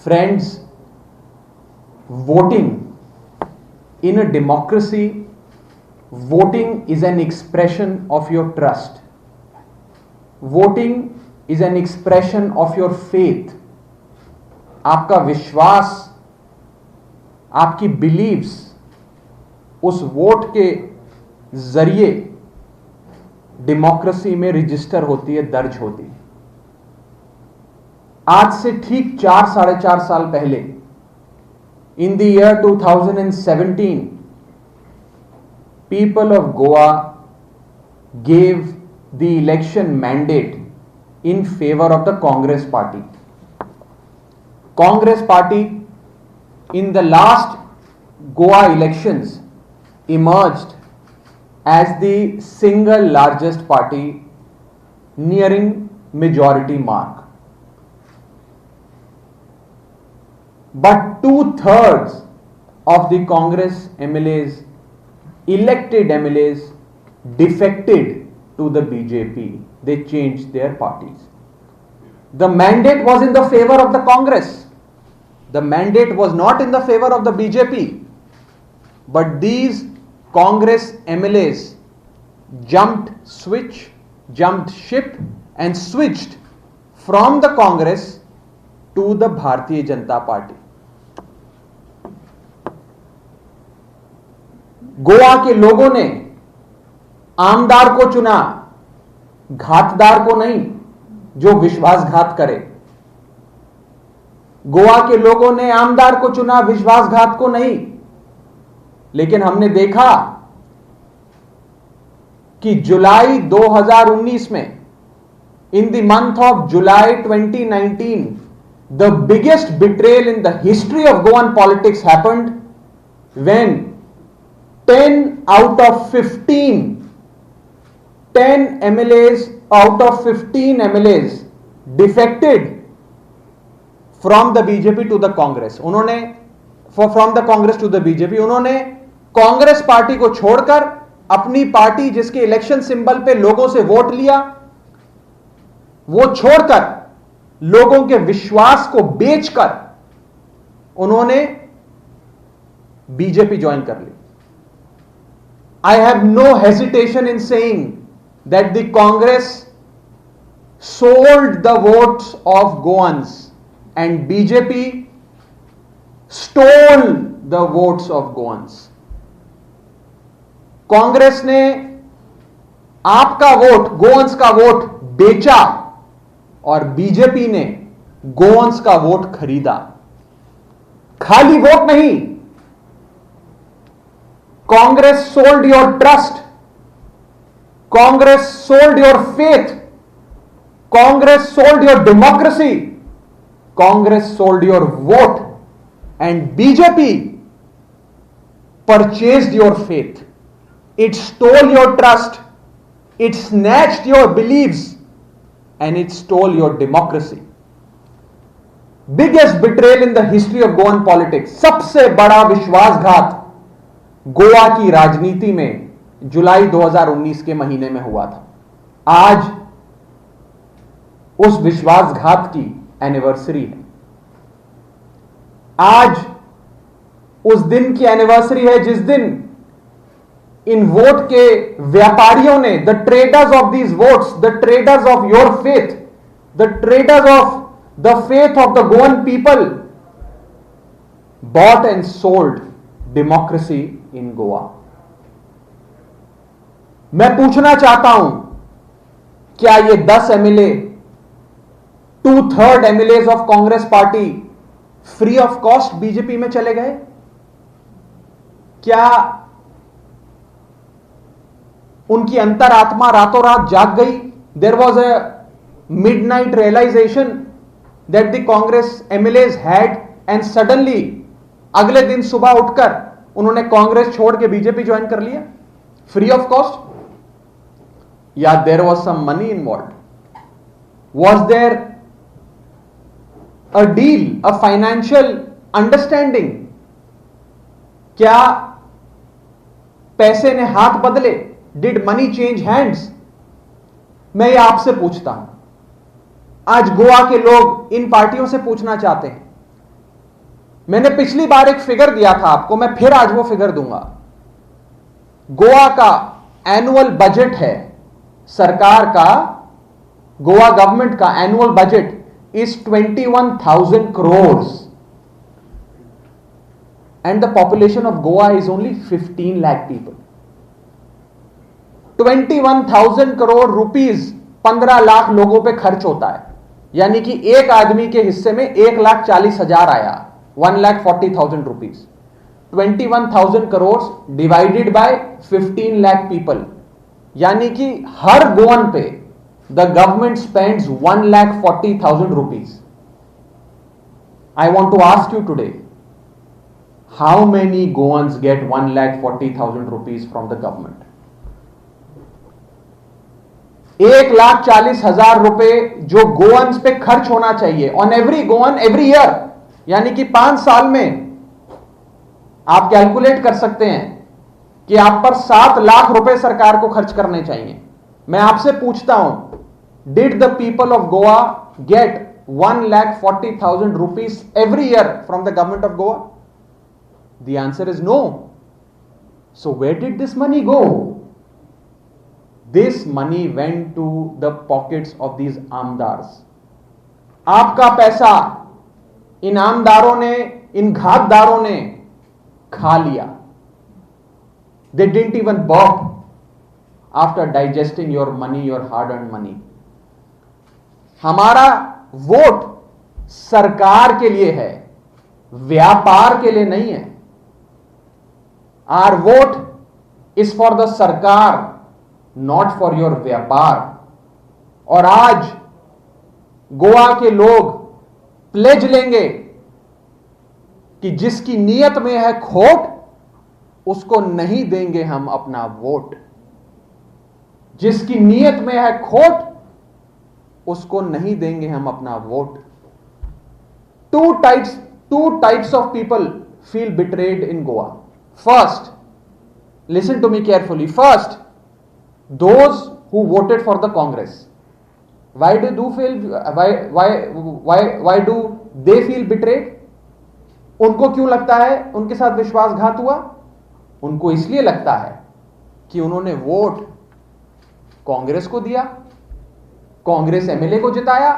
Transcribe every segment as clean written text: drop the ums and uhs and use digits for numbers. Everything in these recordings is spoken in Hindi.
Friends, voting in a democracy, voting is an expression of your trust. Voting is an expression of your faith. आपका विश्वास, आपकी बिलीव्स उस वोट के जरिए डेमोक्रेसी में रजिस्टर होती है, दर्ज होती है। आज से ठीक 4-4.5 साल पहले, in the year 2017, people of Goa gave the election mandate in favor of the Congress party. Congress party in the last Goa elections emerged as the single largest party, nearing majority mark. But 2/3 of the Congress MLAs, elected MLAs, defected to the BJP. They changed their parties. The mandate was in the favor of the Congress. The mandate was not in the favor of the BJP. But these Congress MLAs jumped ship and switched from the Congress to the Bharatiya Janata Party. Goa के लोगों ने आमदार को चुना, घातदार को नहीं जो विश्वासघात करे। गोवा के लोगों ने आमदार को चुना, विश्वासघात को नहीं। लेकिन हमने देखा कि जुलाई 2019 में, in the month of July 2019, the biggest betrayal in the history of Goan politics happened when 10 MLAs out of 15 MLAs defected from the BJP to the Congress. उन्होंने from the Congress to the BJP, उन्होंने कांग्रेस पार्टी को छोड़कर अपनी पार्टी जिसके इलेक्शन सिंबल पे लोगों से वोट लिया, वो छोड़कर लोगों के विश्वास को बेचकर उन्होंने बीजेपी ज्वाइन कर ली। I have no hesitation in saying that the Congress sold the votes of Goans and BJP stole the votes of Goans. Congress ने आपका वोट, गोवंस का वोट बेचा और बीजेपी ने गोवंस का वोट खरीदा। खाली वोट नहीं, Congress sold your trust, Congress sold your faith, Congress sold your democracy, Congress sold your vote and BJP purchased your faith. It stole your trust, it snatched your beliefs, and it stole your democracy. Biggest betrayal in the history of Goan politics. सबसे बड़ा विश्वासघात गोवा की राजनीति में जुलाई 2019 के महीने में हुआ था. आज उस विश्वासघात की एनिवर्सरी है. आज उस दिन की एनिवर्सरी है जिस दिन इन वोट के व्यापारियों ने, the traders of these votes, the traders of your faith, the traders of the faith of the Goan people, bought and sold democracy in Goa. मैं पूछना चाहता हूं, क्या ये 10 MLA, 2/3 MLAs of Congress party free of cost BJP में चले गए? क्या उनकी अंतरात्मा रातों रात जाग गई? There was a midnight realisation that the Congress MLAs had, and suddenly अगले दिन सुबह उठकर उन्होंने कांग्रेस छोड़ के बीजेपी ज्वाइन कर लिया फ्री ऑफ कॉस्ट? या there was some money involved? Was there a deal, a financial understanding? क्या पैसे ने हाथ बदले? Did money change hands? मैं ये आपसे पूछता हूं. आज गोवा के लोग इन पार्टियों से पूछना चाहते हैं मैंने पिछली बार एक फिगर दिया था आपको, मैं फिर आज वो फिगर दूंगा। गोवा का एनुअल बजट है, सरकार का, गोवा गवर्नमेंट का annual budget is 21,000 crores and the population of Goa is only 15 lakh people. 21,000 crore rupees 15 lakh लोगों पे खर्च होता है, यानी कि एक आदमी के हिस्से में 1,40,000 आया, 1,40,000 rupees. 21,000 crores divided by 15 lakh people, यानी कि हर गोवन पे the government spends 1,40,000 rupees. I want to ask you today, how many Goans get 1,40,000 rupees from the government? 1,40,000 रुपए जो गोवंस पे खर्च होना चाहिए on every Goan every year, यानी कि 5 साल में आप कैलकुलेट कर सकते हैं कि आप पर 7 लाख रुपए सरकार को खर्च करने चाहिए। मैं आपसे पूछता हूं, did the people of Goa get 1,40,000 rupees every year from the government of Goa? The answer is no. So where did this money go? This money went to the pockets of these आमदार्स। आपका पैसा इन आमदारों ने, इन घातदारों ने खा लिया। They didn't even burp after digesting your money, your hard-earned money. हमारा वोट सरकार के लिए है, व्यापार के लिए नहीं है। Our vote is for the सरकार, not for your व्यापार। और आज गोवा के लोग प्लेज लेंगे कि जिसकी नीयत में है खोट, उसको नहीं देंगे हम अपना वोट। जिसकी नीयत में है खोट, उसको नहीं देंगे हम अपना vote. Two types of people feel betrayed in Goa. First, listen to me carefully. First, those who voted for the Congress. Why do they feel betrayed? उनको क्यों लगता है उनके साथ विश्वासघात हुआ? उनको इसलिए लगता है कि उन्होंने वोट कांग्रेस को दिया, कांग्रेस एमएलए को जिताया,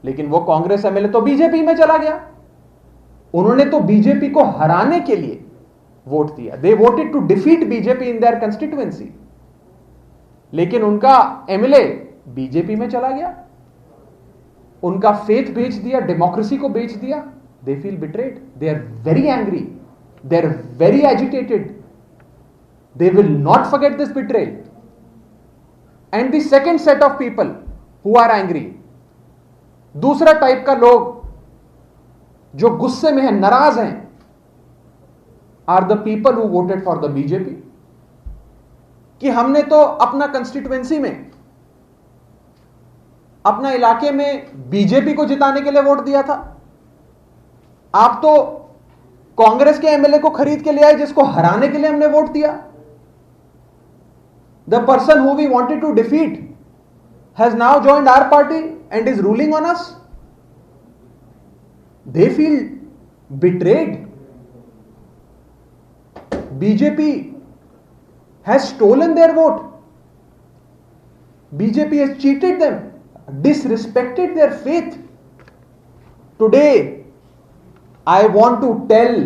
लेकिन वो कांग्रेस एमएलए तो बीजेपी में चला गया। उन्होंने तो बीजेपी को हराने के लिए वोट दिया। They voted to defeat BJP in their constituency, लेकिन उनका एमएलए बीजेपी में चला गया, उनका फेथ बेच दिया, डेमोक्रेसी को बेच दिया। They feel betrayed, they are very angry, they are very agitated, they will not forget this betrayal. And the second set of people who are angry, दूसरा टाइप का लोग जो गुस्से में है, नाराज हैं, are the people who voted for the BJP. कि हमने तो अपना कंस्टिट्यूएंसी में, अपना इलाके में बीजेपी को जिताने के लिए वोट दिया था, आप तो कांग्रेस के एमएलए को खरीद के ले आए जिसको हराने के लिए हमने वोट दिया। The person who we wanted to defeat has now joined our party and is ruling on us. They feel betrayed. BJP has stolen their vote. BJP has cheated them, disrespected their faith. Today, I want to tell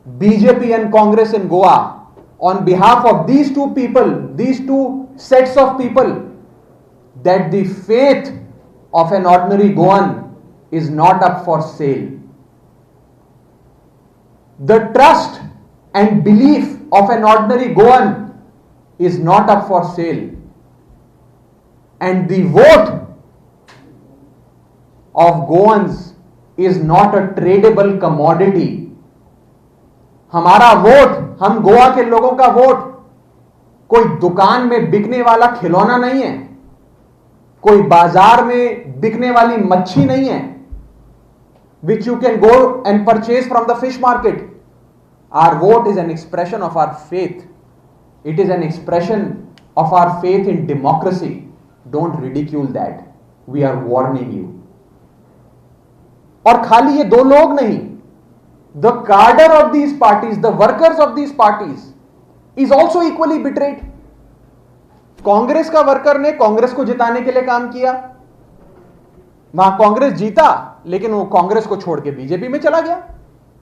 BJP and Congress in Goa, on behalf of these two people, these two sets of people, that the faith of an ordinary Goan is not up for sale. The trust and belief of an ordinary Goan is not up for sale. And the vote of Goans is not a tradable commodity. हमारा वोट, हम गोवा के लोगों का वोट कोई दुकान में बिकने वाला खिलौना नहीं है, कोई बाजार में बिकने वाली मच्छी नहीं है, which you can go and purchase from the fish market. Our vote is an expression of our faith. It is an expression of our faith in democracy. Don't ridicule that. We are warning you. और खाली ये दो लोग नहीं, the cadre of these parties, the workers of these parties is also equally betrayed. Congress का वर्कर ने कांग्रेस को जिताने के लिए काम किया, वहां कांग्रेस जीता, लेकिन वो कांग्रेस को छोड़ के बीजेपी में चला गया.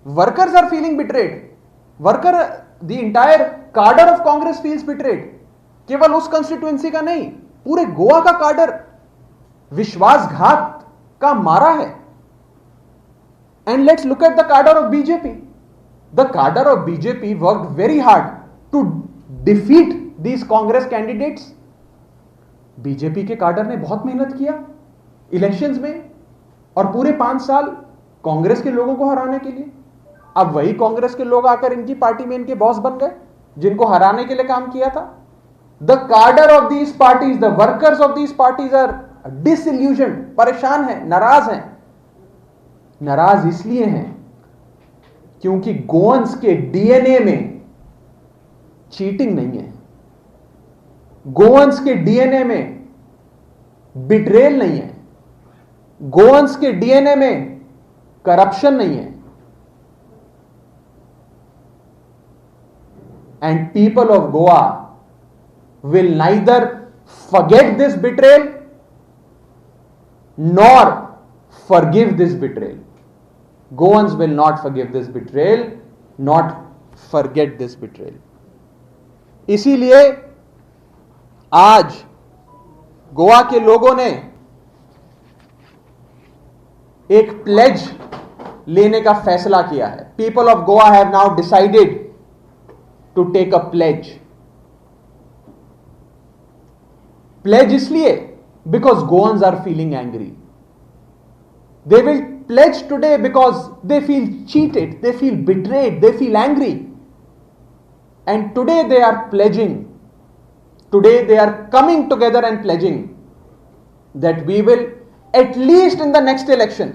Workers are feeling betrayed. Worker, the entire cadre of Congress feels betrayed. केवल उस कंस्टिट्यूएंसी का नहीं, पूरे गोवा का कार्डर विश्वासघात का मारा है. And let's look at the cadre of BJP. The cadre of BJP worked very hard to defeat these Congress candidates. BJP के कार्डर ने बहुत मेहनत किया इलेक्शंस में और पूरे 5 साल कांग्रेस के लोगों को हराने के लिए. अब वही कांग्रेस के लोग आकर इनकी पार्टी में इनके बॉस बन गए जिनको हराने के लिए काम किया था. The cadre of these parties, the workers of these parties are disillusion, परेशान है, नाराज हैं. नाराज इसलिए हैं क्योंकि गोवंस के डीएनए में चीटिंग नहीं है. गोवंस के डीएनए में बिट्रेल नहीं है. गोवंस के डीएनए में करप्शन नहीं है. And people of Goa will neither forget this betrayal nor forgive this betrayal. Goans will not forgive this betrayal, not forget this betrayal. इसीलिए आज गोवा के लोगों ने एक प्लेज लेने का फैसला किया है. People of Goa have now decided to take a pledge. Pledge इसलिए because Goans are feeling angry. They will pledge today because they feel cheated, they feel betrayed, they feel angry. And today they are pledging, today they are coming together and pledging that we will, at least in the next election,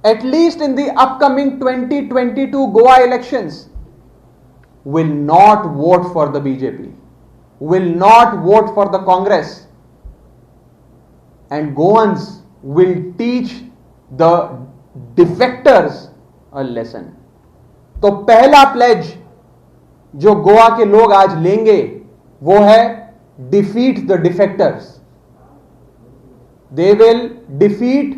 at least in the upcoming 2022 Goa elections, will not vote for the BJP, will not vote for the Congress. And Goans will teach the defectors a lesson. तो पहला प्लेज जो गोवा के लोग आज लेंगे वो है defeat the defectors. They will defeat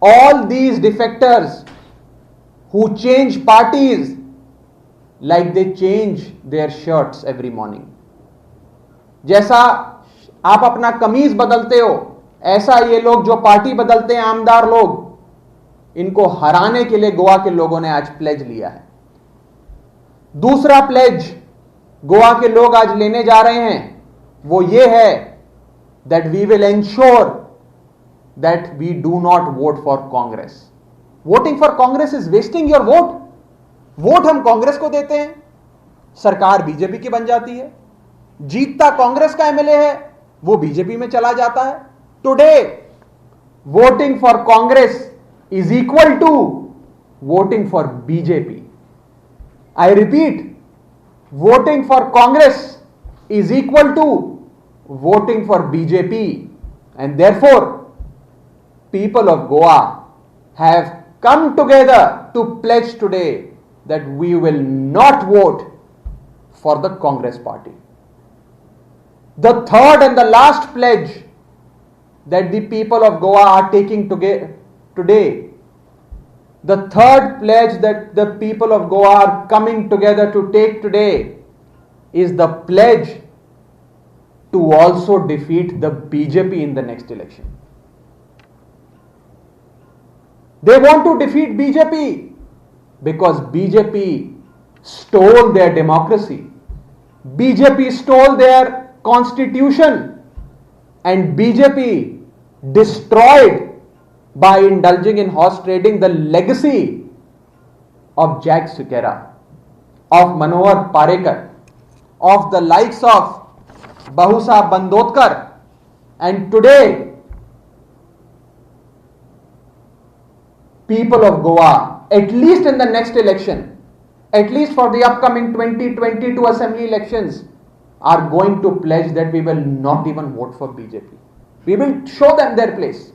all these defectors who change parties like they change their shirts every morning. जैसा आप अपना कमीज बदलते हो, ऐसा ये लोग जो पार्टी बदलते हैं, आमदार लोग, इनको हराने के लिए गोवा के लोगों ने आज प्लेज लिया है. दूसरा प्लेज गोवा के लोग आज लेने जा रहे हैं वो ये है that we will ensure that we do not vote for Congress. Voting for Congress is wasting your vote. Vote हम कांग्रेस को देते हैं, सरकार बीजेपी की बन जाती है, जीतता कांग्रेस का एमएलए है, वो बीजेपी में चला जाता है. Today voting for Congress is equal to voting for BJP. I repeat, voting for Congress is equal to voting for BJP, and therefore people of Goa have come together to pledge today that we will not vote for the Congress party. The third and the last pledge that the people of Goa are taking today, the third pledge that the people of Goa are coming together to take today is the pledge to also defeat the BJP in the next election. They want to defeat BJP because BJP stole their democracy, BJP stole their constitution, and BJP destroyed by indulging in horse trading the legacy of Jack Sikera, of Manohar Parrikar, of the likes of Bahusaheb Bandotkar, and today people of Goa, at least in the next election, at least for the upcoming 2022 assembly elections, are going to pledge that we will not even vote for BJP. We will show them their place.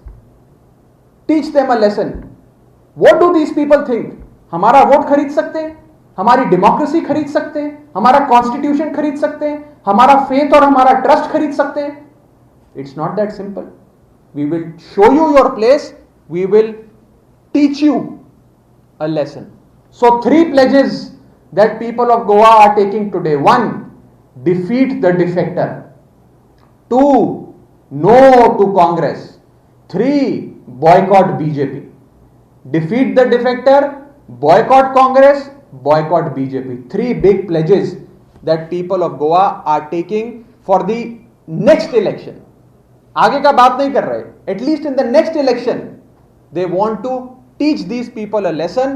Teach them a lesson. What do these people think? हमारा वोट खरीद सकते हैं, हमारी डेमोक्रेसी खरीद सकते हैं, हमारा कॉन्स्टिट्यूशन खरीद सकते हैं, हमारा फेथ और हमारा ट्रस्ट खरीद सकते हैं? It's not that simple. We will show you your place, we will teach you a lesson. So 3 pledges that people of Goa are taking today. 1, defeat the defector. 2, no to Congress. 3, boycott BJP. Defeat the defector, boycott Congress, boycott BJP. 3 big pledges that people of Goa are taking for the next election. आगे का बात नहीं कर रहे. At least in the next election, they want to teach these people a lesson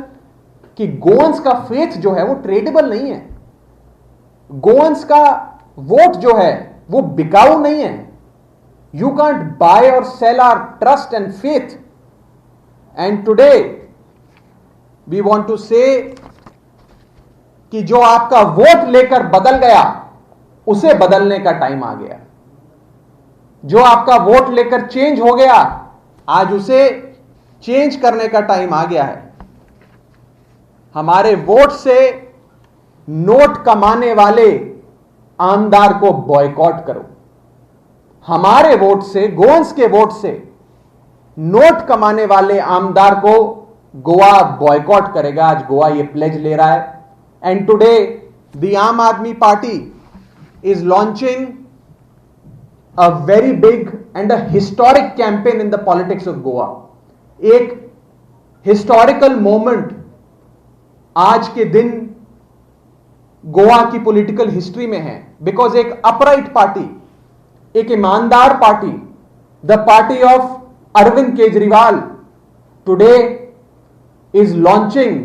कि गोवंस का फेथ जो है वो ट्रेडेबल नहीं है, गोवंस का वोट जो है वो बिकाऊ नहीं है. You can't buy or sell our trust and faith. And today we want to say कि जो आपका वोट लेकर बदल गया उसे बदलने का टाइम आ गया. जो आपका वोट लेकर चेंज हो गया आज उसे चेंज करने का टाइम आ गया है. हमारे वोट से नोट कमाने वाले आमदार को बॉयकॉट करो. हमारे वोट से, गोवंस के वोट से नोट कमाने वाले आमदार को गोवा बॉयकॉट करेगा. आज गोवा ये प्लेज ले रहा है. एंड टुडे द आम आदमी party is launching a very big and a historic campaign in the politics of Goa. एक हिस्टोरिकल मोमेंट आज के दिन गोवा की पॉलिटिकल हिस्ट्री में है. बिकॉज एक अपराइट पार्टी, एक ईमानदार party, the party of Arvind Kejriwal today is launching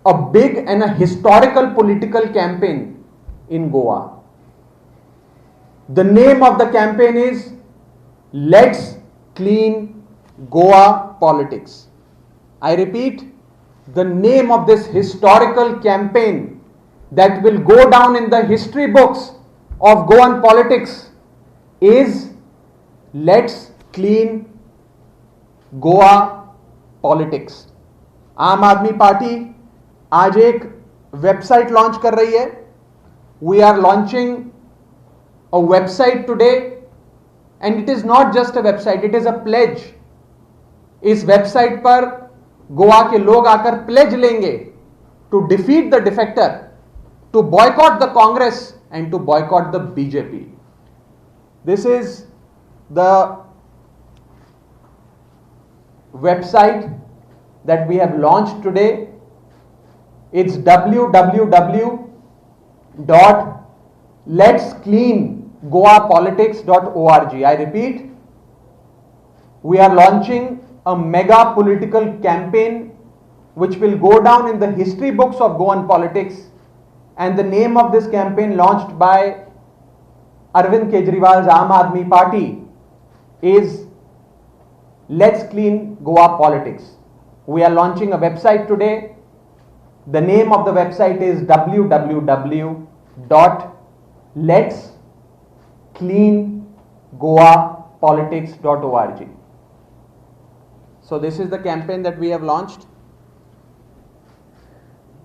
a big and a historical political campaign in Goa. The name of the campaign is let's clean Goa politics. I repeat, the name of this historical campaign that will go down in the history books of Goan politics is Let's Clean Goa Politics. आम आदमी पार्टी आज एक वेबसाइट लॉन्च कर रही है. We are launching a website today and it is not just a website, it is a pledge. इस वेबसाइट पर गोवा के लोग आकर प्लेज लेंगे to defeat the defector, to boycott the Congress and to boycott the BJP. This is the website that we have launched today. It's www.letscleangoapolitics.org. I repeat, we are launching a mega political campaign which will go down in the history books of Goan politics, and the name of this campaign launched by Arvind Kejriwal's Aam Aadmi Party is Let's Clean Goa Politics. We are launching a website today. The name of the website is www.letscleangoapolitics.org. So this is the campaign that we have launched.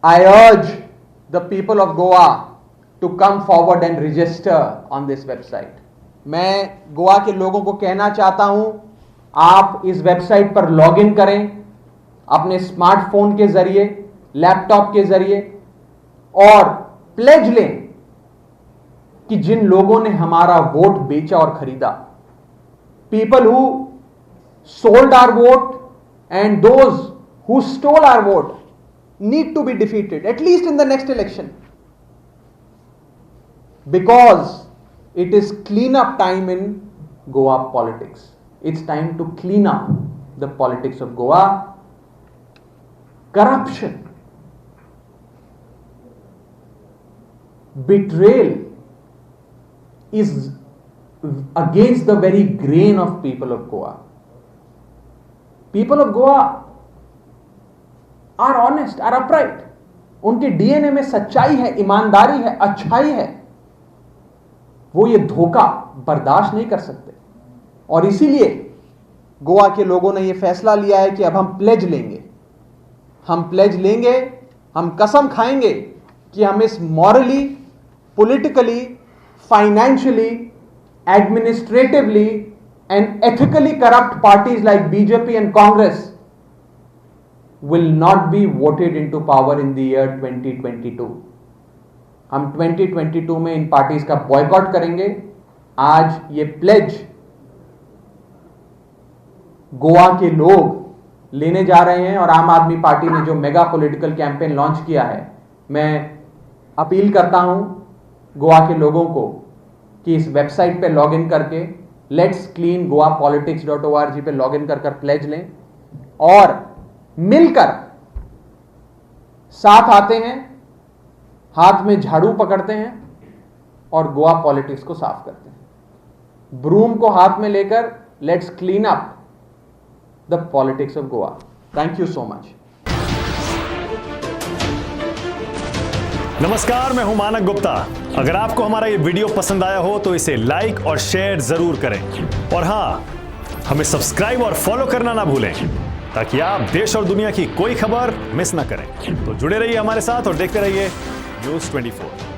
I urge the people of Goa to come forward and register on this website. मैं गोवा के लोगों को कहना चाहता हूं, आप इस वेबसाइट पर लॉग इन करें अपने स्मार्टफोन के जरिए, लैपटॉप के जरिए, और प्लेज लें कि जिन लोगों ने हमारा वोट बेचा और खरीदा, people who sold our vote and those who stole our vote need to be defeated, at least in the next election, because it is clean up time in Goa politics. It's time to clean up the politics of Goa. Corruption, betrayal is against the very grain of people of Goa. People of Goa are honest, are upright. उनके डीएनए में सच्चाई है, ईमानदारी है, अच्छाई है. वो ये धोखा बर्दाश्त नहीं कर सकते, और इसीलिए गोवा के लोगों ने ये फैसला लिया है कि अब हम प्लेज लेंगे. हम प्लेज लेंगे, हम कसम खाएंगे कि हम इस morally, politically, financially, administratively and ethically corrupt parties like BJP and Congress will not be voted into power in the year 2022. हम 2022 में इन पार्टीज का बॉयकॉट करेंगे। आज ये प्लेज गोवा के लोग लेने जा रहे हैं और आम आदमी पार्टी ने जो मेगा पॉलिटिकल कैंपेन लॉन्च किया है, मैं अपील करता हूं गोवा के लोगों को कि इस वेबसाइट पे लॉगिन करके letscleangoapolitics.org पे लॉगिन कर प्लेज लें और मिलकर साथ आते हैं, हाथ में झाड़ू पकड़ते हैं और गोवा पॉलिटिक्स को साफ करते हैं। ब्रूम को हाथ में लेकर let's clean up the politics of Goa. Thank you so much. नमस्कार, मैं हूं मानक गुप्ता। अगर आपको हमारा ये वीडियो पसंद आया हो तो इसे लाइक और शेयर जरूर करें और हां, हमें सब्सक्राइब और फॉलो करना ना भूलें ताकि आप देश और दुनिया की कोई खबर मिस ना करें। तो जुड़े रहिए हमारे साथ और देखते रहिए न्यूज़ 24।